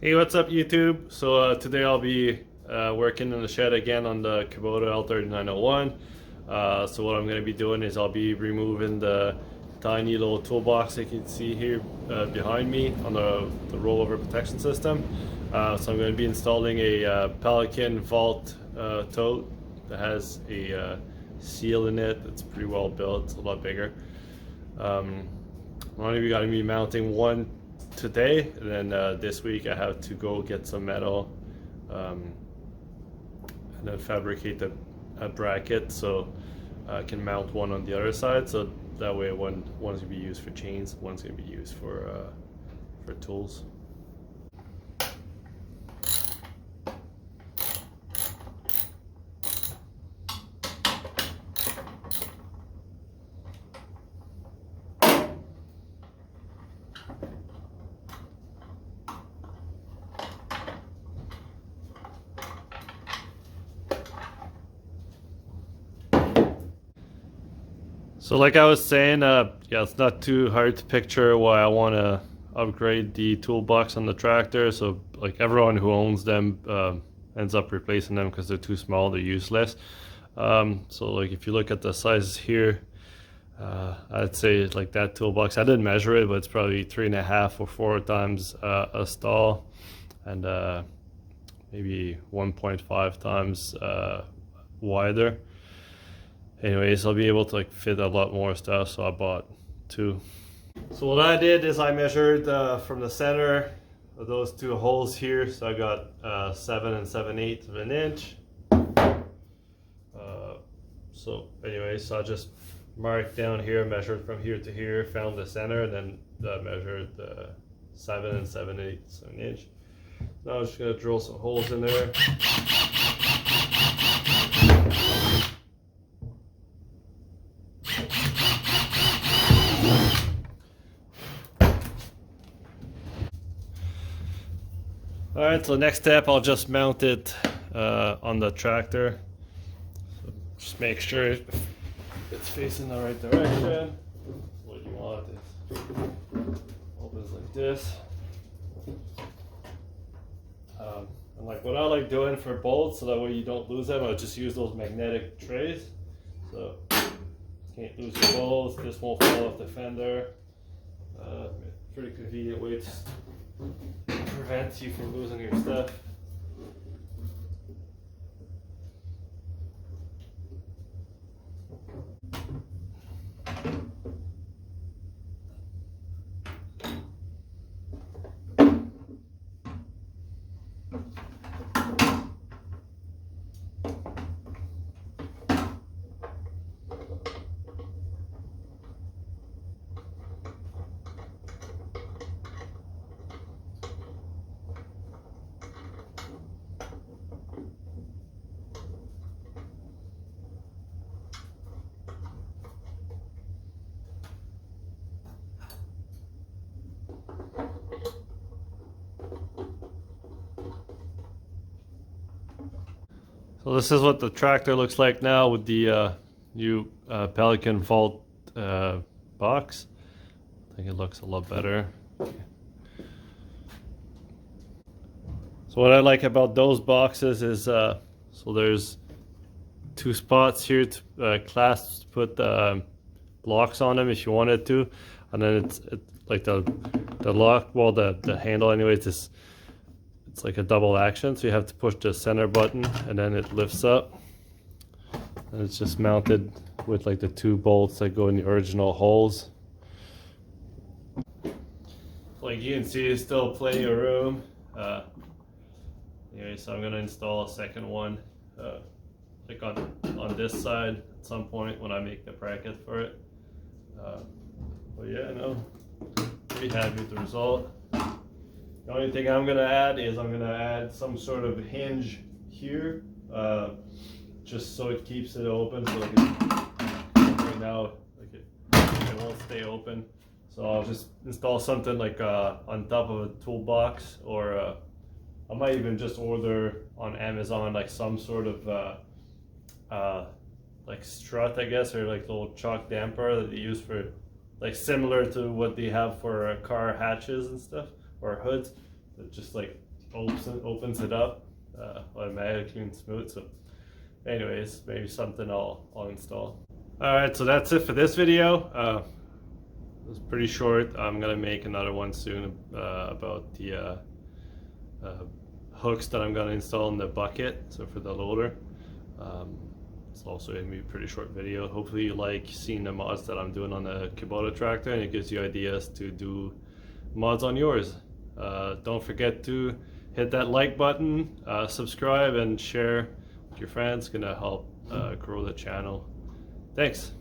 Hey, what's up YouTube? So today I'll be working in the shed again on the Kubota L3901. So what I'm going to be doing is I'll be removing the tiny little toolbox you can see here behind me on the rollover protection system. So I'm going to be installing a Pelican Vault tote that has a seal in it. It's pretty well built. It's a lot bigger. I'm going to be mounting one today, and then this week I have to go get some metal and then fabricate a bracket so I can mount one on the other side, so that way one's going to be used for chains, one's going to be used for tools. So like I was saying, yeah, it's not too hard to picture why I want to upgrade the toolbox on the tractor. So like everyone who owns them ends up replacing them because they're too small, they're useless. So like if you look at the sizes here, I'd say like that toolbox, I didn't measure it, but it's probably 3.5 or 4 times a stall, and maybe 1.5 times wider. Anyways, I'll be able to like fit a lot more stuff, so I bought 2. So what I did is I measured from the center of those 2 holes here, so I got 7 7/8 of an inch. So anyways, so I just marked down here, measured from here to here, found the center, and then measured 7 7/8 of an inch. Now I'm just gonna drill some holes in there. Alright, so next step, I'll just mount it on the tractor. So just make sure it's facing the right direction. What you want is opens like this. And like what I like doing for bolts, so that way you don't lose them, I'll just use those magnetic trays. So can't lose your bolts, this won't fall off the fender. Pretty convenient way to prevent you from losing your stuff. So this is what the tractor looks like now with the new Pelican Vault box. I think it looks a lot better. So what I like about those boxes is so there's 2 spots here to clasps to put locks on them if you wanted to, and then it's like the lock, well the handle anyways, it's like a double action, so you have to push the center button and then it lifts up, and it's just mounted with like the 2 bolts that go in the original holes. Like you can see, there's still plenty of room. Anyway, so I'm gonna install a second one like on this side at some point when I make the bracket for it. But yeah, no, pretty happy with the result. The only thing I'm going to add is I'm going to add some sort of hinge here, just so it keeps it open. So like right now, like it won't stay open. So I'll just install something like on top of a toolbox, or I might even just order on Amazon like some sort of like strut, I guess, or like little chalk damper that they use for like similar to what they have for car hatches and stuff, or hoods, that just like opens it up automatically and smooth. So anyways, maybe something I'll install. Alright, so that's it for this video. It was pretty short. I'm gonna make another one soon about the hooks that I'm gonna install in the bucket, so for the loader. It's also gonna be a pretty short video. Hopefully you like seeing the mods that I'm doing on the Kubota tractor, and it gives you ideas to do mods on yours. Don't forget to hit that like button, subscribe, and share with your friends. It's gonna help grow the channel. Thanks.